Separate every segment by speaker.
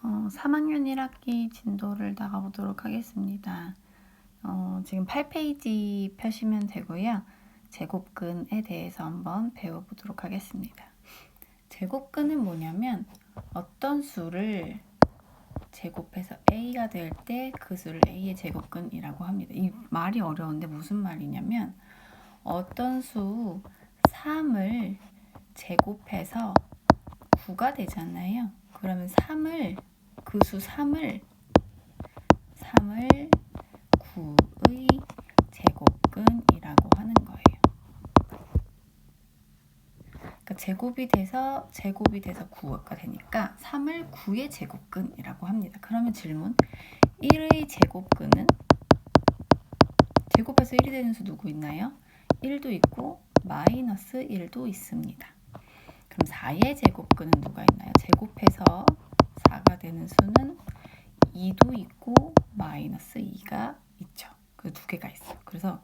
Speaker 1: 3학년 1학기 진도를 나가보도록 하겠습니다. 지금 8페이지 펴시면 되고요. 제곱근에 대해서 한번 배워보도록 하겠습니다. 제곱근은 뭐냐면 어떤 수를 제곱해서 a가 될 때 그 수를 a의 제곱근이라고 합니다. 이 말이 어려운데 무슨 말이냐면 어떤 수 3을 제곱해서 9가 되잖아요. 그러면 그 수 3을 9의 제곱근이라고 하는 거예요. 그러니까 제곱이 돼서 9가 되니까 3을 9의 제곱근이라고 합니다. 그러면 질문, 1의 제곱근은 제곱해서 1이 되는 수 누구 있나요? 1도 있고 마이너스 1도 있습니다. 그럼 4의 제곱근은 누가 있나요? 제곱해서 4가 되는 수는 2도 있고 마이너스 2가 있죠. 그 두 개가 있어요. 그래서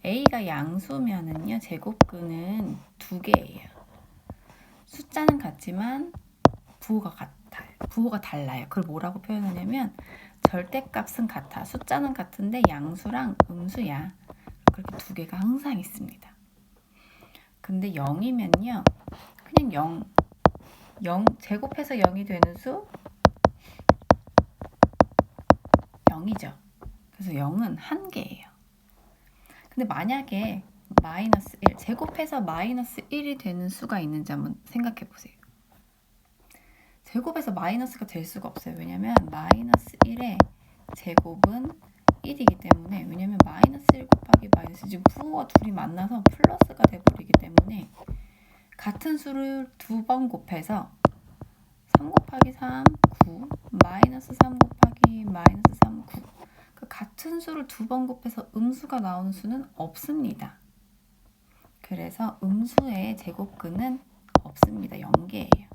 Speaker 1: a가 양수면은요, 제곱근은 두 개예요. 숫자는 같지만 부호가 달라요. 그걸 뭐라고 표현하냐면 절대값은 같아. 숫자는 같은데 양수랑 음수야. 그렇게 두 개가 항상 있습니다. 근데 0이면요, 그냥 0 제곱해서 0이 되는 수 0이죠. 그래서 0은 한 개예요. 근데 만약에 마이너스 1, 제곱해서 마이너스 1이 되는 수가 있는지 한번 생각해 보세요. 제곱해서 마이너스가 될 수가 없어요. 왜냐면 마이너스 1의 제곱은 1이기 때문에, 왜냐면 마이너스 1 곱하기 마이너스, 지금 부호가 둘이 만나서 플러스가 돼버리기 때문에 같은 수를 두 번 곱해서 3 곱하기 3, 9, 마이너스 3 곱하기 마이너스 3, 9. 그 같은 수를 두 번 곱해서 음수가 나오는 수는 없습니다. 그래서 음수의 제곱근은 없습니다. 0개예요.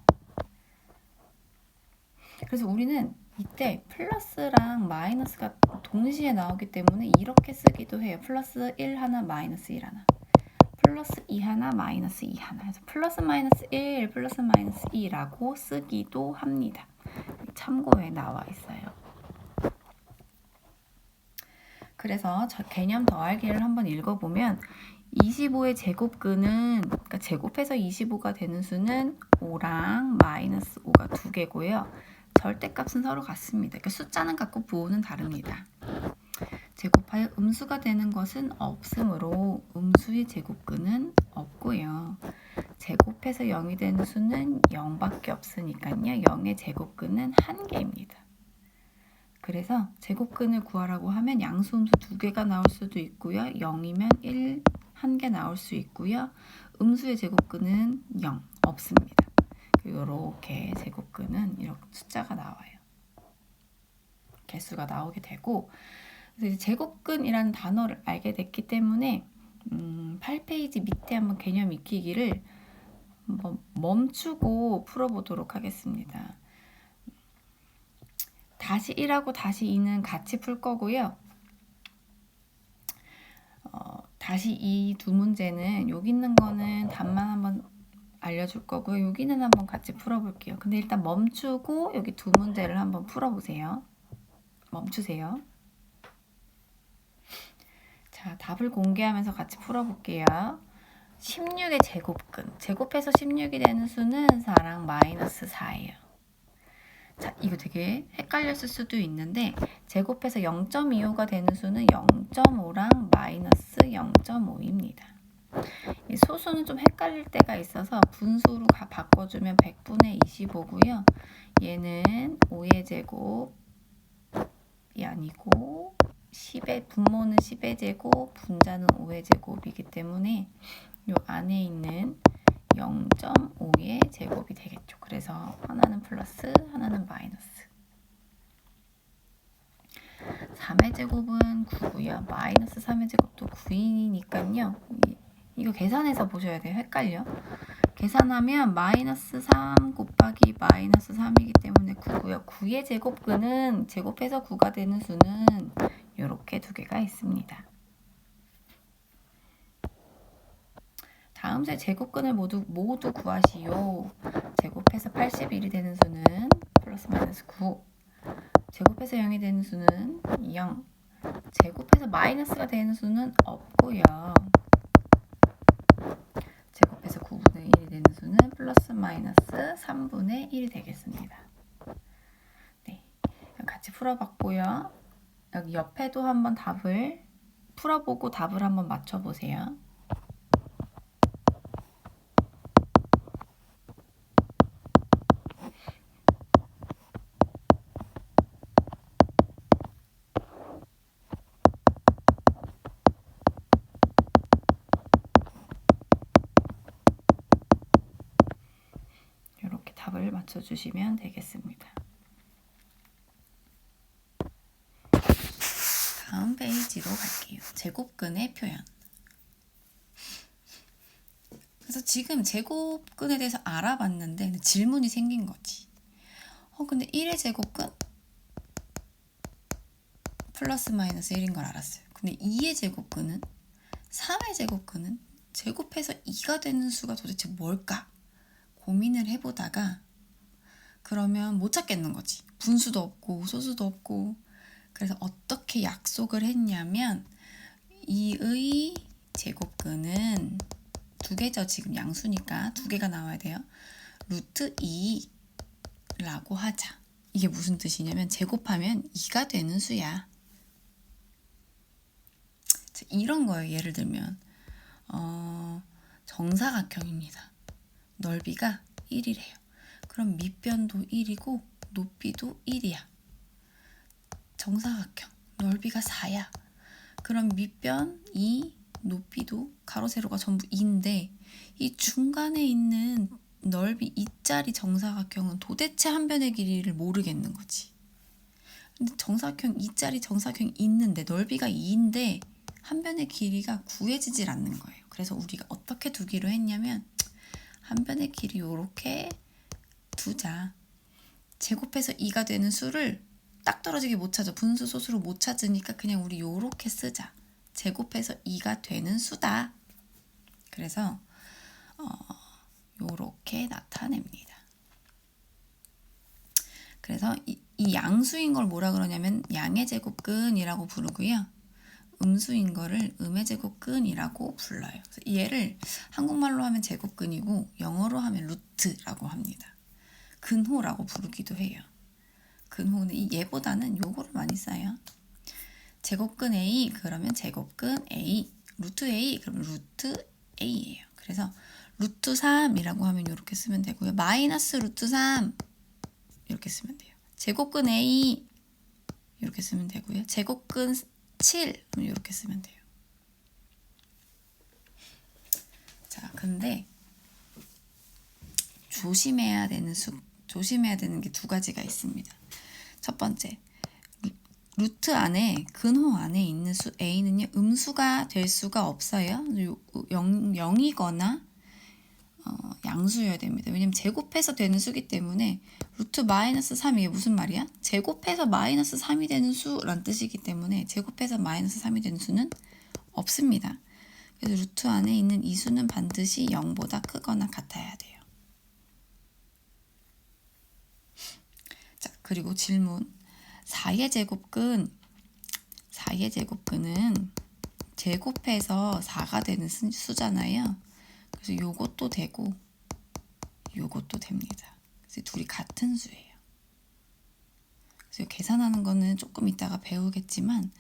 Speaker 1: 그래서 우리는 이때 플러스랑 마이너스가 동시에 나오기 때문에 이렇게 쓰기도 해요. 플러스 1 하나, 마이너스 1 하나. 플러스 2 하나, 마이너스 2 하나. 그래서 플러스 마이너스 1, 플러스 마이너스 2라고 쓰기도 합니다. 참고에 나와 있어요. 그래서 개념 더하기를 한번 읽어보면 25의 제곱근은, 그러니까 제곱해서 25가 되는 수는 5랑 마이너스 5가 두 개고요. 절대값은 서로 같습니다. 그러니까 숫자는 같고 부호는 다릅니다. 제곱하여 음수가 되는 것은 없으므로 음수의 제곱근은 없고요. 제곱해서 0이 되는 수는 0밖에 없으니까요. 0의 제곱근은 한 개입니다. 그래서 제곱근을 구하라고 하면 양수, 음수 두 개가 나올 수도 있고요. 0이면 1, 한 개 나올 수 있고요. 음수의 제곱근은 0, 없습니다. 이렇게 제곱근은 이렇게 숫자가 나와요. 개수가 나오게 되고, 그래서 제곱근이라는 단어를 알게 됐기 때문에 8페이지 밑에 한번 개념 익히기를 한번 멈추고 풀어보도록 하겠습니다. 다시 1하고 다시 2는 같이 풀 거고요. 다시 이 두 문제는 여기 있는 거는 답만 한번 알려줄 거고요. 여기는 한번 같이 풀어볼게요. 근데 일단 멈추고 여기 두 문제를 한번 풀어보세요. 멈추세요. 자, 답을 공개하면서 같이 풀어볼게요. 16의 제곱근. 제곱해서 16이 되는 수는 4랑 마이너스 4예요. 자, 이거 되게 헷갈렸을 수도 있는데 제곱해서 0.25가 되는 수는 0.5랑 마이너스 0.5입니다. 이 소수는 좀 헷갈릴 때가 있어서 분수로 바꿔주면 100분의 25고요. 얘는 5의 제곱이 아니고 10의 분모는 10의 제곱, 분자는 5의 제곱이기 때문에 이 안에 있는 0.5의 제곱이 되겠죠. 그래서 하나는 플러스, 하나는 마이너스. 3의 제곱은 9고요. 마이너스 3의 제곱도 9이니까요. 이거 계산해서 보셔야 돼요. 헷갈려. 계산하면 마이너스 3 곱하기 마이너스 3이기 때문에 9고요. 9의 제곱근은 제곱해서 9가 되는 수는 이렇게 두 개가 있습니다. 다음 세 제곱근을 모두 구하시오. 제곱해서 81이 되는 수는 플러스 플러스 마이너스 9. 제곱해서 0이 되는 수는 0. 제곱해서 마이너스가 되는 수는 없고요. 제곱해서 9분의 1이 되는 수는 플러스 마이너스 3분의 1이 되겠습니다. 네, 같이 풀어봤고요. 여기 옆에도 한번 답을 풀어보고 답을 한번 맞춰보세요. 이렇게 답을 맞춰주시면 되겠습니다. 다음 페이지로 갈게요. 제곱근의 표현. 그래서 지금 제곱근에 대해서 알아봤는데 질문이 생긴 거지. 근데 1의 제곱근 플러스 마이너스 1인 걸 알았어요. 근데 2의 제곱근은 3의 제곱근은 제곱해서 2가 되는 수가 도대체 뭘까? 고민을 해보다가 그러면 못 찾겠는 거지. 분수도 없고 소수도 없고. 그래서 어떻게 약속을 했냐면 2의 제곱근은 두 개죠. 지금 양수니까 두 개가 나와야 돼요. 루트 2라고 하자. 이게 무슨 뜻이냐면 제곱하면 2가 되는 수야. 이런 거예요. 예를 들면 정사각형입니다. 넓이가 1이래요. 그럼 밑변도 1이고 높이도 1이야. 정사각형 넓이가 4야. 그럼 밑변 2, 높이도 가로 세로가 전부 2인데 이 중간에 있는 넓이 2짜리 정사각형은 도대체 한 변의 길이를 모르겠는 거지. 근데 정사각형 2짜리 정사각형이 있는데 넓이가 2인데 한 변의 길이가 구해지질 않는 거예요. 그래서 우리가 어떻게 두기로 했냐면 한 변의 길이 이렇게 두자. 제곱해서 2가 되는 수를 딱 떨어지게 못 찾아. 분수 소수로 못 찾으니까 그냥 우리 요렇게 쓰자. 제곱해서 2가 되는 수다. 그래서 요렇게 나타냅니다. 그래서 이 양수인 걸 뭐라 그러냐면 양의 제곱근이라고 부르고요. 음수인 거를 음의 제곱근이라고 불러요. 그래서 얘를 한국말로 하면 제곱근이고 영어로 하면 루트라고 합니다. 근호라고 부르기도 해요. 근호는 이 얘보다는 요거를 많이 써요. 제곱근 A 그러면 제곱근 A, 루트 A 그러면 루트 A예요. 그래서 루트 3이라고 하면 이렇게 쓰면 되고요. 마이너스 루트 3 이렇게 쓰면 돼요. 제곱근 A 이렇게 쓰면 되고요. 제곱근 7 이렇게 쓰면 돼요. 자, 근데 조심해야 되는 게 두 가지가 있습니다. 첫 번째, 루트 안에 근호 안에 있는 수 A는요 음수가 될 수가 없어요. 0이거나 양수여야 됩니다. 왜냐면 제곱해서 되는 수기 때문에 루트 마이너스 3 이게 무슨 말이야? 제곱해서 마이너스 3이 되는 수란 뜻이기 때문에 제곱해서 마이너스 3이 되는 수는 없습니다. 그래서 루트 안에 있는 이 수는 반드시 0보다 크거나 같아야 돼요. 자, 그리고 질문. 4의 제곱근은 제곱해서 4가 되는 수잖아요. 그래서 요것도 되고 요것도 됩니다. 그래서 둘이 같은 수예요. 그래서 계산하는 거는 조금 이따가 배우겠지만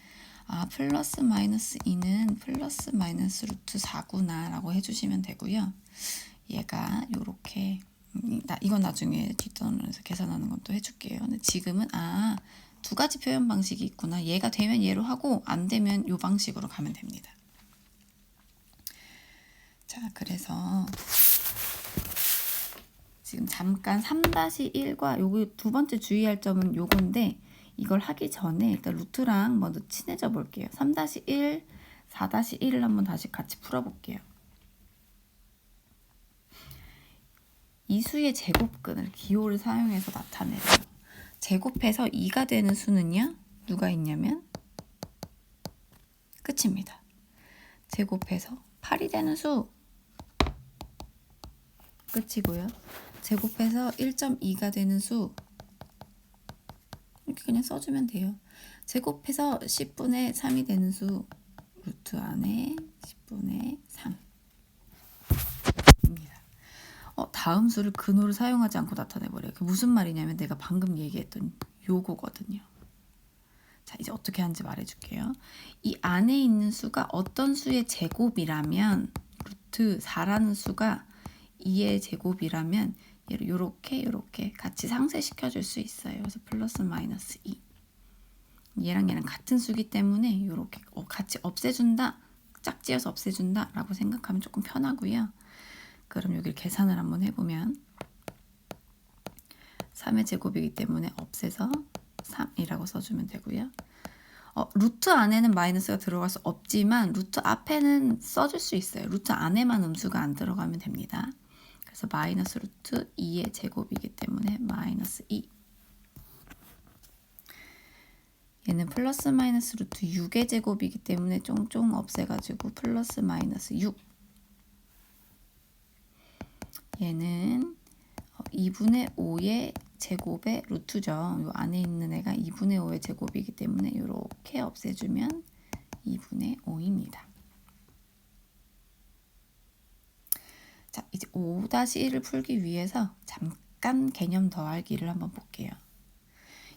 Speaker 1: 플러스 마이너스 2는 플러스 마이너스 루트 4구나 라고 해주시면 되고요. 얘가 요렇게 이건 나중에 뒷단원에서 계산하는 건 또 해줄게요. 근데 지금은 두 가지 표현 방식이 있구나. 얘가 되면 얘로 하고 안 되면 요 방식으로 가면 됩니다. 자, 그래서 지금 잠깐 3-1과 요거 두 번째 주의할 점은 요건데 이걸 하기 전에 일단 루트랑 먼저 친해져 볼게요. 3-1, 4-1을 한번 다시 같이 풀어볼게요. 이 수의 제곱근을 기호를 사용해서 나타내요. 제곱해서 2가 되는 수는요. 누가 있냐면 끝입니다. 제곱해서 8이 되는 수 끝이고요. 제곱해서 1.2가 되는 수 이렇게 그냥 써주면 돼요. 제곱해서 10분의 3이 되는 수 루트 안에 10분의 3 입니다. 다음 수를 근호를 사용하지 않고 나타내버려요. 그게 무슨 말이냐면 내가 방금 얘기했던 요거거든요. 자, 이제 어떻게 하는지 말해줄게요. 이 안에 있는 수가 어떤 수의 제곱이라면 루트 4라는 수가 2의 제곱이라면 얘를 요렇게 같이 상쇄시켜 줄 수 있어요. 그래서 플러스 마이너스 2. 얘랑 얘랑 같은 수기 때문에 요렇게 같이 없애준다, 짝지어서 없애준다 라고 생각하면 조금 편하고요. 그럼 여기를 계산을 한번 해보면 3의 제곱이기 때문에 없애서 3이라고 써주면 되고요. 루트 안에는 마이너스가 들어갈 수 없지만 루트 앞에는 써줄 수 있어요. 루트 안에만 음수가 안 들어가면 됩니다. 그래서 마이너스 루트 2의 제곱이기 때문에 마이너스 2. 얘는 플러스 마이너스 루트 6의 제곱이기 때문에 쫑쫑 없애가지고 플러스 마이너스 6. 얘는 2분의 5의 제곱의 루트죠. 요 안에 있는 애가 2분의 5의 제곱이기 때문에 이렇게 없애주면 2분의 5입니다. 자, 이제 5-1을 풀기 위해서 잠깐 개념 더하기를 한번 볼게요.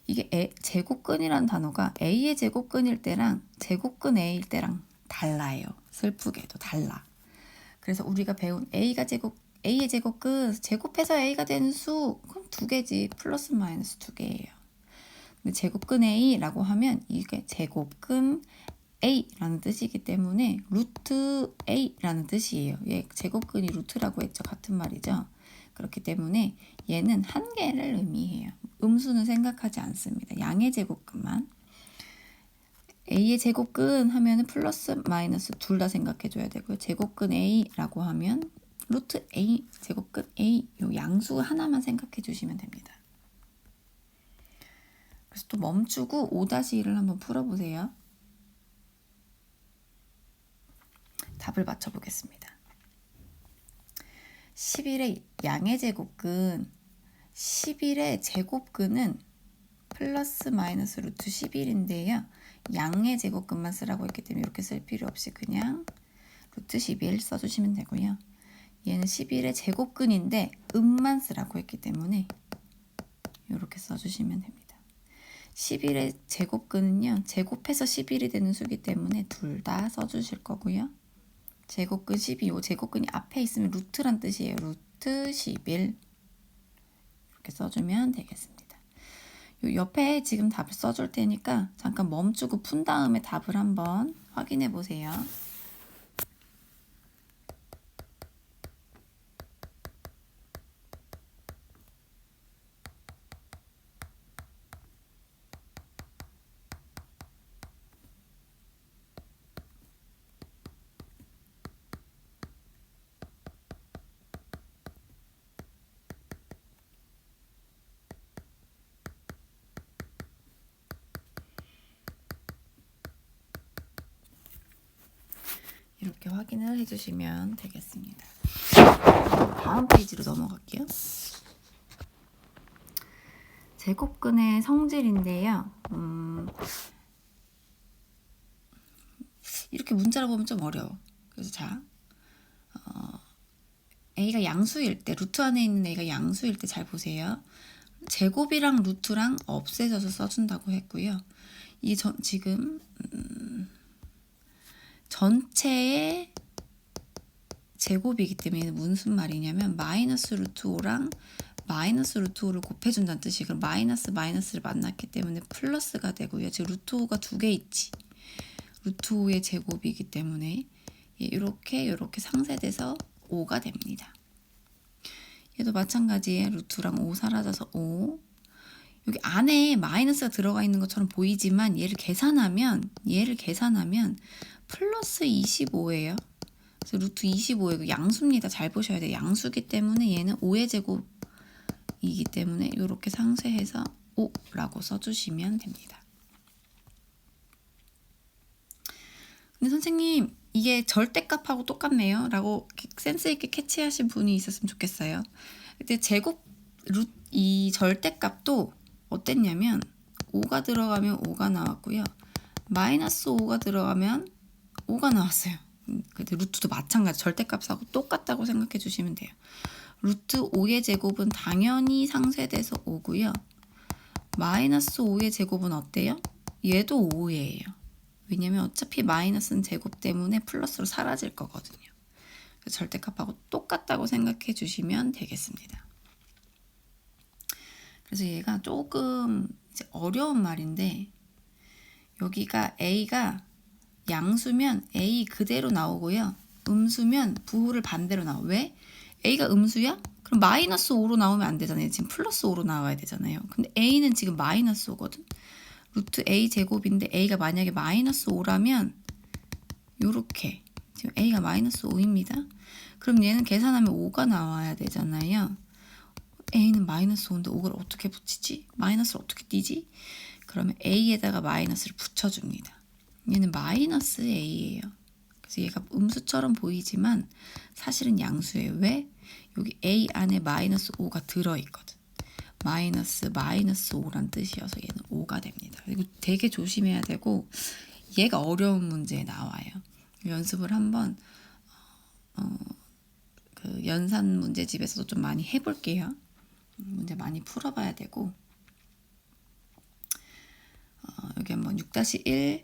Speaker 1: 이게 제곱근이라는 단어가 A의 제곱근일 때랑 제곱근 A일 때랑 달라요. 슬프게도 달라. 그래서 우리가 배운 A의 제곱근 제곱해서 A가 되는 수 그럼 2개지. 플러스 마이너스 2개예요. 근데 제곱근 A라고 하면 이게 제곱근 A라는 뜻이기 때문에 루트 A라는 뜻이에요. 얘 제곱근이 루트라고 했죠. 같은 말이죠. 그렇기 때문에 얘는 한 개를 의미해요. 음수는 생각하지 않습니다. 양의 제곱근만. A의 제곱근 하면은 플러스 마이너스 둘 다 생각해 줘야 되고요. 제곱근 A라고 하면 루트 A, 제곱근 A 요 양수 하나만 생각해 주시면 됩니다. 그래서 또 멈추고 5-1을 한번 풀어보세요. 답을 맞춰보겠습니다. 11의 양의 제곱근 11의 제곱근은 플러스 마이너스 루트 11인데요. 양의 제곱근만 쓰라고 했기 때문에 이렇게 쓸 필요 없이 그냥 루트 11 써주시면 되고요. 얘는 11의 제곱근인데 음만 쓰라고 했기 때문에 이렇게 써주시면 됩니다. 11의 제곱근은요. 제곱해서 11이 되는 수기 때문에 둘 다 써주실 거고요. 제곱근 12, 요 제곱근이 앞에 있으면 루트란 뜻이에요. 루트 11 이렇게 써주면 되겠습니다. 요 옆에 지금 답을 써줄 테니까 잠깐 멈추고 푼 다음에 답을 한번 확인해 보세요. 이렇게 확인을 해주시면 되겠습니다. 다음 페이지로 넘어갈게요. 제곱근의 성질인데요. 이렇게 문자로 보면 좀 어려워. 그래서 자, A가 양수일 때, 루트 안에 있는 A가 양수일 때 잘 보세요. 제곱이랑 루트랑 없애져서 써준다고 했고요. 이 지금 전체의 제곱이기 때문에 무슨 말이냐면 마이너스 루트 5랑 마이너스 루트 5를 곱해준다는 뜻이 그럼 마이너스를 만났기 때문에 플러스가 되고요. 지금 루트 5가 2개 있지. 루트 5의 제곱이기 때문에 이렇게 상쇄돼서 5가 됩니다. 얘도 마찬가지에 루트랑 5 사라져서 5. 여기 안에 마이너스가 들어가 있는 것처럼 보이지만 얘를 계산하면 플러스 25예요. 그래서 루트 25예요. 양수입니다. 잘 보셔야 돼요. 양수기 때문에 얘는 5의 제곱이기 때문에 이렇게 상쇄해서 5라고 써주시면 됩니다. 근데 선생님 이게 절대값하고 똑같네요 라고 센스 있게 캐치하신 분이 있었으면 좋겠어요. 근데 이 절대값도 어땠냐면 5가 들어가면 5가 나왔고요. 마이너스 5가 들어가면 5가 나왔어요. 근데 루트도 마찬가지 절대값하고 똑같다고 생각해 주시면 돼요. 루트 5의 제곱은 당연히 상쇄돼서 5고요. 마이너스 5의 제곱은 어때요? 얘도 5예요. 왜냐면 어차피 마이너스는 제곱 때문에 플러스로 사라질 거거든요. 그래서 절대값하고 똑같다고 생각해 주시면 되겠습니다. 그래서 얘가 조금 이제 어려운 말인데, 여기가 A가 양수면 A 그대로 나오고요. 음수면 부호를 반대로 나와. 왜? A가 음수야? 그럼 마이너스 5로 나오면 안 되잖아요. 지금 플러스 5로 나와야 되잖아요. 근데 A는 지금 마이너스 5거든. 루트 A 제곱인데 A가 만약에 마이너스 5라면 요렇게 지금 A가 마이너스 5입니다. 그럼 얘는 계산하면 5가 나와야 되잖아요. A는 마이너스 5인데 5를 어떻게 붙이지? 마이너스를 어떻게 띄지? 그러면 A에다가 마이너스를 붙여줍니다. 얘는 마이너스 A예요. 그래서 얘가 음수처럼 보이지만 사실은 양수예요. 왜? 여기 A 안에 마이너스 5가 들어있거든. 마이너스 5란 뜻이어서 얘는 5가 됩니다. 그리고 되게 조심해야 되고, 얘가 어려운 문제에 나와요. 연습을 한번 그 연산 문제집에서도 좀 많이 해볼게요. 문제 많이 풀어봐야 되고, 여기 한번 6-1,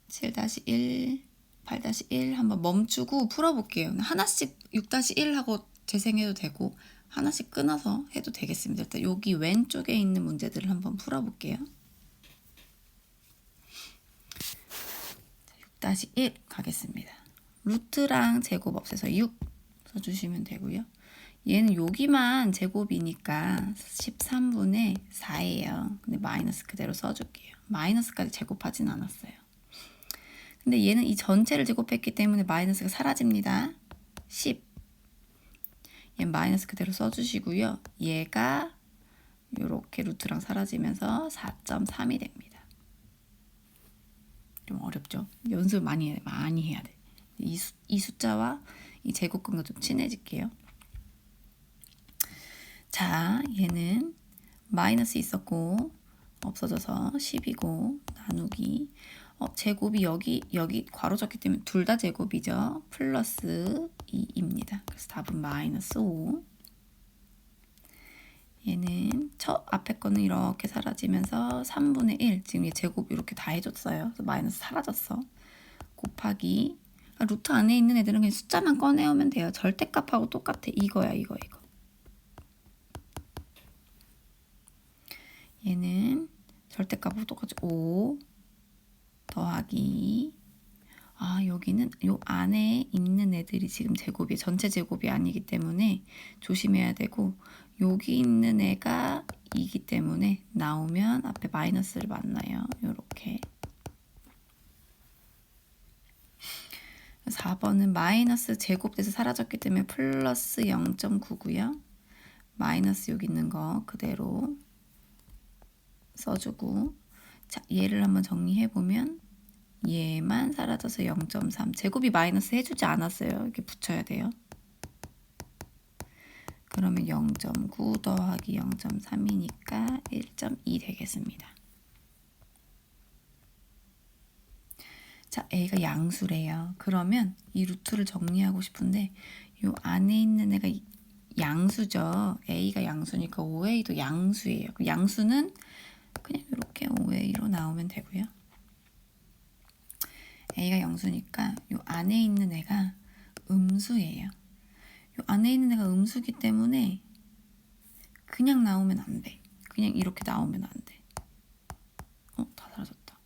Speaker 1: 7-1, 8-1 한번 멈추고 풀어볼게요. 하나씩 6-1 하고 재생해도 되고 하나씩 끊어서 해도 되겠습니다. 일단 여기 왼쪽에 있는 문제들을 한번 풀어볼게요. 6-1 가겠습니다. 루트랑 제곱 없애서 6 써주시면 되고요. 얘는 여기만 제곱이니까 13분의 4예요. 근데 마이너스 그대로 써줄게요. 마이너스까지 제곱하진 않았어요. 근데 얘는 이 전체를 제곱했기 때문에 마이너스가 사라집니다. 10. 얘는 마이너스 그대로 써주시고요. 얘가 이렇게 루트랑 사라지면서 4.3이 됩니다. 좀 어렵죠? 연습 많이 해야 돼. 이 숫자와 이 제곱근과 좀 친해질게요. 자, 얘는 마이너스 있었고 없어져서 10이고 나누기 제곱이 여기 괄호졌기 때문에 둘 다 제곱이죠. 플러스 2입니다. 그래서 답은 마이너스 5. 얘는 앞에 거는 이렇게 사라지면서 3분의 1. 지금 얘 제곱 이렇게 다 해줬어요. 그래서 마이너스 사라졌어. 곱하기 루트 안에 있는 애들은 그냥 숫자만 꺼내오면 돼요. 절대값하고 똑같아. 이거야, 이거. 얘는 절대값하고 똑같이 5 더하기 여기는 요 안에 있는 애들이 지금 제곱이 전체 제곱이 아니기 때문에 조심해야 되고, 여기 있는 애가 2기 때문에 나오면 앞에 마이너스를 만나요. 요렇게. 4번은 마이너스 제곱돼서 사라졌기 때문에 플러스 0.9고요. 마이너스 여기 있는 거 그대로 써주고, 자, 얘를 한번 정리해보면 얘만 사라져서 0.3. 제곱이 마이너스 해주지 않았어요. 이렇게 붙여야 돼요. 그러면 0.9 더하기 0.3이니까 1.2 되겠습니다. 자, A가 양수래요. 그러면 이 루트를 정리하고 싶은데 이 안에 있는 애가 양수죠. A가 양수니까 5A도 양수예요. 양수는 그냥 이렇게 5A로 나오면 되고요. A가 양수니까 이 안에 있는 애가 음수예요. 이 안에 있는 애가 음수기 때문에 그냥 나오면 안 돼. 그냥 이렇게 나오면 안 돼. 다 사라졌다.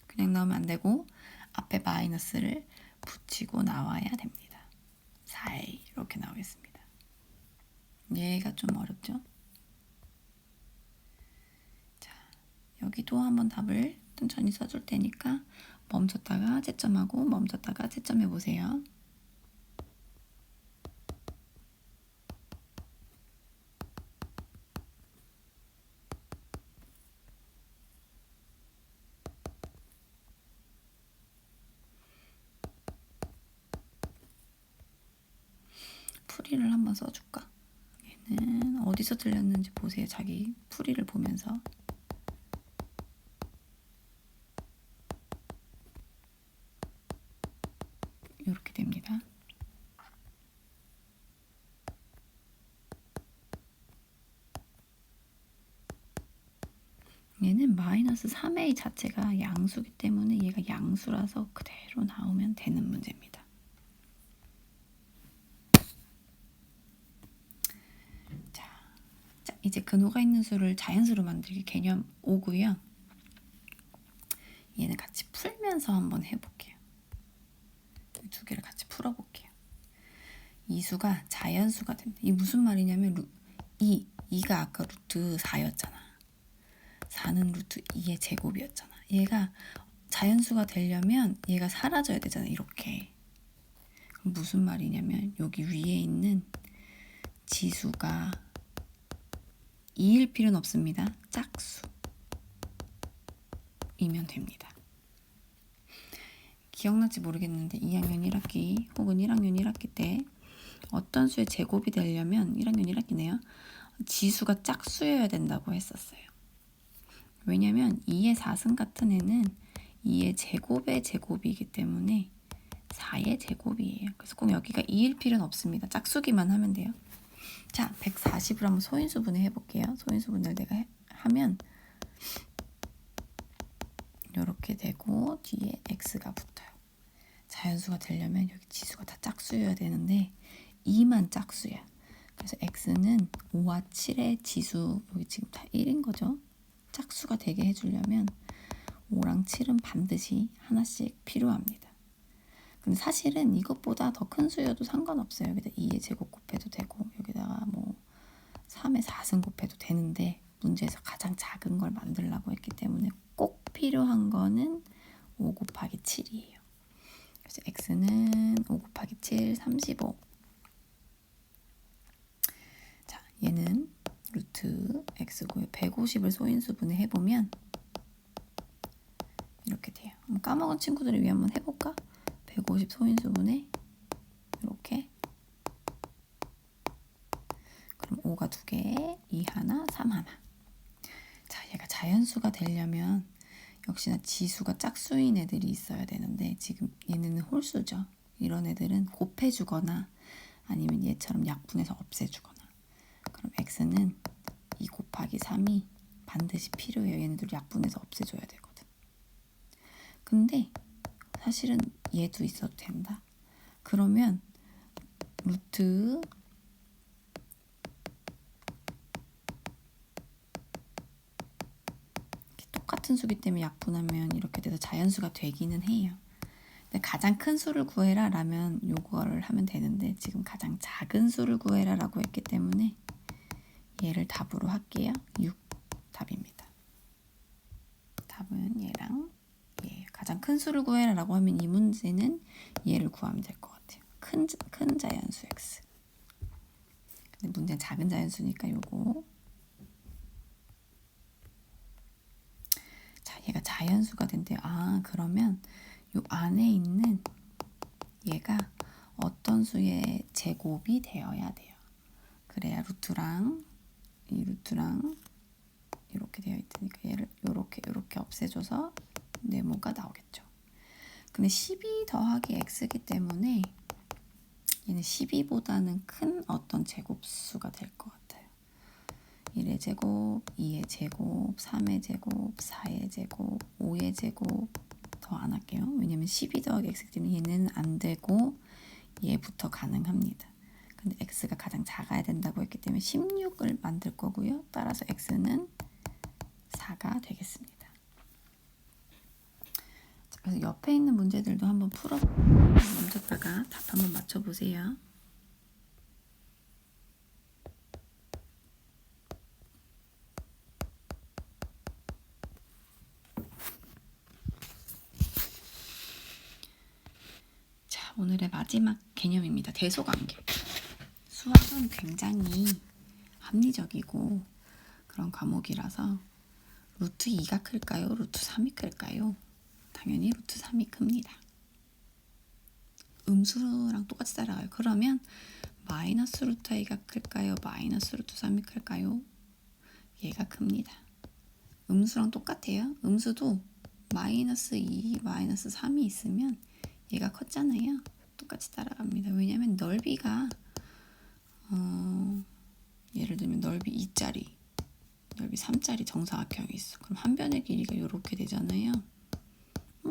Speaker 1: 그냥 나오면 안 되고 앞에 마이너스를 붙이고 나와야 됩니다. 4A 이렇게 나오겠습니다. 얘가 좀 어렵죠? 자, 여기도 한번 답을 천천히 써줄 테니까 멈췄다가 채점하고 멈췄다가 채점해 보세요. 풀이를 한번 써줄까? 얘는 어디서 틀렸는지 보세요. 자기 풀이를 보면서. 이렇게 됩니다. 얘는 마이너스 3a 자체가 양수기 때문에 얘가 양수라서 그대로 나오면 되는 문제입니다. 자, 이제 근호가 있는 수를 자연수로 만들기 개념 5고요. 얘는 같이 풀면서 한번 해볼게요. 두 개를 같이 풀어볼게요. 이 수가 자연수가 됩니다. 이 무슨 말이냐면 2가 아까 루트 4였잖아. 4는 루트 2의 제곱이었잖아. 얘가 자연수가 되려면 얘가 사라져야 되잖아. 이렇게. 그럼 무슨 말이냐면 여기 위에 있는 지수가 2일 필요는 없습니다. 짝수이면 됩니다. 기억날지 모르겠는데 2학년 1학기 혹은 1학년 1학기 때 어떤 수의 제곱이 되려면 1학년 1학기네요. 지수가 짝수여야 된다고 했었어요. 왜냐면 2의 4승 같은 애는 2의 제곱의 제곱이기 때문에 4의 제곱이에요. 그래서 꼭 여기가 2일 필요는 없습니다. 짝수기만 하면 돼요. 자, 140을 한번 소인수분해 해볼게요. 소인수분해를 내가 하면 이렇게 되고 뒤에 x가 붙어요. 자연수가 되려면 여기 지수가 다 짝수여야 되는데 2만 짝수야. 그래서 x는 5와 7의 지수 여기 지금 다 1인 거죠. 짝수가 되게 해주려면 5랑 7은 반드시 하나씩 필요합니다. 근데 사실은 이것보다 더 큰 수여도 상관없어요. 여기다 2의 제곱 곱해도 되고 여기다가 뭐 3의 4승 곱해도 되는데 문제에서 가장 작은 걸 만들려고 했기 때문에 꼭 필요한 거는 5 곱하기 7이에요. 그래서 x는 5 곱하기 7, 35. 자, 얘는 루트 x고요. 150을 소인수분해 해보면 이렇게 돼요. 한번 까먹은 친구들을 위해 한번 해볼까? 150 소인수분해 이렇게. 그럼 5가 2개, 2 하나, 3 하나. 자, 얘가 자연수가 되려면 역시나 지수가 짝수인 애들이 있어야 되는데 지금 얘네는 홀수죠. 이런 애들은 곱해주거나 아니면 얘처럼 약분해서 없애주거나. 그럼 x는 2 곱하기 3이 반드시 필요해요. 얘네들 약분해서 없애줘야 되거든. 근데 사실은 얘도 있어도 된다. 그러면 루트 똑같은 수기 때문에 약분하면 이렇게 돼서 자연수가 되기는 해요. 근데 가장 큰 수를 구해라 라면 요거를 하면 되는데 지금 가장 작은 수를 구해라 라고 했기 때문에 얘를 답으로 할게요. 6 답입니다. 답은 얘랑 얘예요. 가장 큰 수를 구해라 라고 하면 이 문제는 얘를 구하면 될 것 같아요. 큰 자연수 x. 근데 문제는 작은 자연수니까 요거. 자, 얘가 자연수가 된대요. 아, 그러면 요 안에 있는 얘가 어떤 수의 제곱이 되어야 돼요. 그래야 루트랑 이 루트랑 이렇게 되어 있으니까 얘를 요렇게 없애줘서 네모가 나오겠죠. 근데 12 더하기 x이기 때문에 얘는 12보다는 큰 어떤 제곱수가 될 것 같아요. 1의 제곱, 2의 제곱, 3의 제곱, 4의 제곱, 5의 제곱 더 안 할게요. 왜냐면 12 더하기 x이기 때문에 얘는 안 되고 얘부터 가능합니다. 근데 x가 가장 작아야 된다고 했기 때문에 16을 만들 거고요. 따라서 x는 4가 되겠습니다. 그래서 옆에 있는 문제들도 한번 멈췄다가 답 한번 맞춰보세요. 자, 오늘의 마지막 개념입니다. 대소관계. 수학은 굉장히 합리적이고 그런 과목이라서 루트 2가 클까요? 루트 3이 클까요? 당연히 루트 3이 큽니다. 음수랑 똑같이 따라가요. 그러면 마이너스 루트 i가 클까요? 마이너스 루트 3이 클까요? 얘가 큽니다. 음수랑 똑같아요. 음수도 마이너스 2, 마이너스 3이 있으면 얘가 컸잖아요. 똑같이 따라갑니다. 왜냐면 넓이가 예를 들면 넓이 2짜리, 넓이 3짜리 정사각형이 있어. 그럼 한 변의 길이가 이렇게 되잖아요.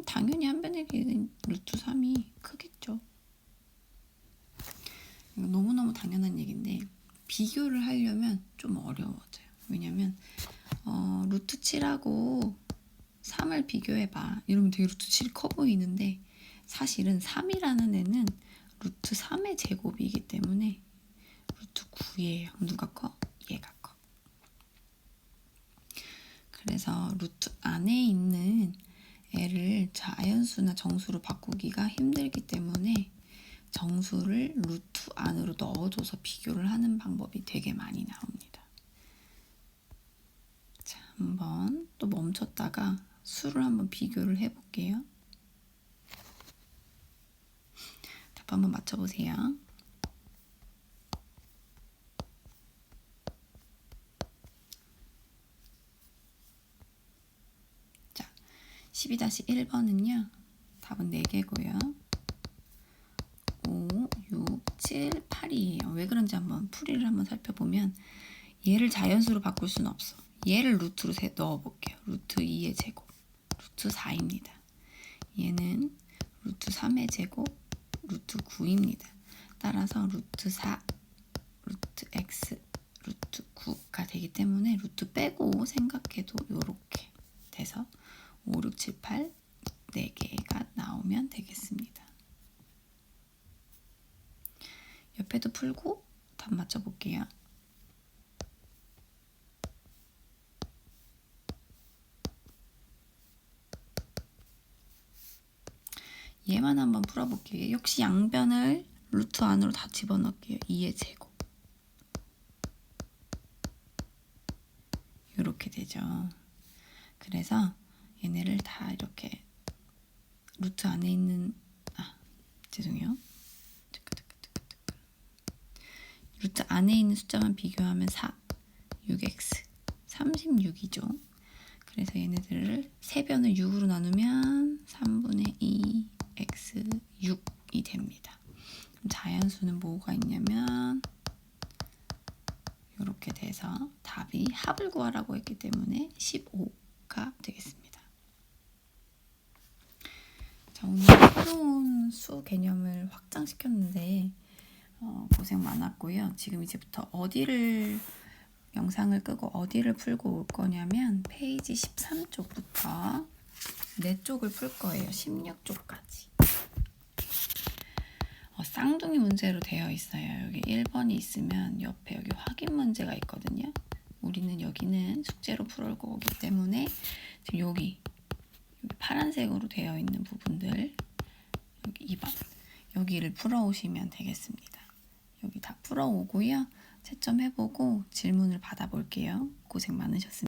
Speaker 1: 당연히 한 변의 길이는 루트 3이 크겠죠. 이거 너무너무 당연한 얘기인데 비교를 하려면 좀 어려워져요. 왜냐면 루트 7하고 3을 비교해봐. 이러면 되게 루트 7이 커 보이는데 사실은 3이라는 애는 루트 3의 제곱이기 때문에 루트 9예요. 누가 커? 얘가 커. 그래서 루트 안에 있는 애를 자연수나 정수로 바꾸기가 힘들기 때문에 정수를 루트 안으로 넣어줘서 비교를 하는 방법이 되게 많이 나옵니다. 자, 한번 또 멈췄다가 수를 한번 비교를 해볼게요. 답 한번 맞춰보세요. 자, 12-1번은요. 답은 4개고요. 5, 6, 7, 8이에요. 왜 그런지 한번 풀이를 한번 살펴보면 얘를 자연수로 바꿀 수는 없어. 얘를 루트로 넣어볼게요. 루트 2의 제곱, 루트 4입니다. 얘는 루트 3의 제곱, 루트 9입니다. 따라서 루트 4, 루트 x, 루트 9가 되기 때문에 루트 빼고 생각해도 이렇게 돼서 5, 6, 7, 8 4개가 나오면 되겠습니다. 옆에도 풀고 답 맞춰볼게요. 얘만 한번 풀어볼게요. 역시 양변을 루트 안으로 다 집어넣을게요. 2의 제곱. 이렇게 되죠. 그래서 얘네를 다 이렇게 루트 안에 있는 죄송해요. 루트 안에 있는 숫자만 비교하면 4, 6x, 36이죠. 그래서 얘네들을 세 변을 6으로 나누면 3분의 2 x 6이 됩니다. 그럼 자연수는 뭐가 있냐면 이렇게 돼서 답이 합을 구하라고 했기 때문에 15가 되겠습니다. 자, 오늘 새로운 수 개념을 확장시켰는데 고생 많았고요. 지금 이제부터 어디를 영상을 끄고 어디를 풀고 올 거냐면 페이지 13쪽부터 4쪽을 풀 거예요. 16쪽까지. 쌍둥이 문제로 되어 있어요. 여기 1번이 있으면 옆에 여기 확인 문제가 있거든요. 우리는 여기는 숙제로 풀을 거기 때문에 지금 여기 파란색으로 되어 있는 부분들 여기 2번 여기를 풀어오시면 되겠습니다. 여기 다 풀어오고요. 채점해보고 질문을 받아볼게요. 고생 많으셨습니다.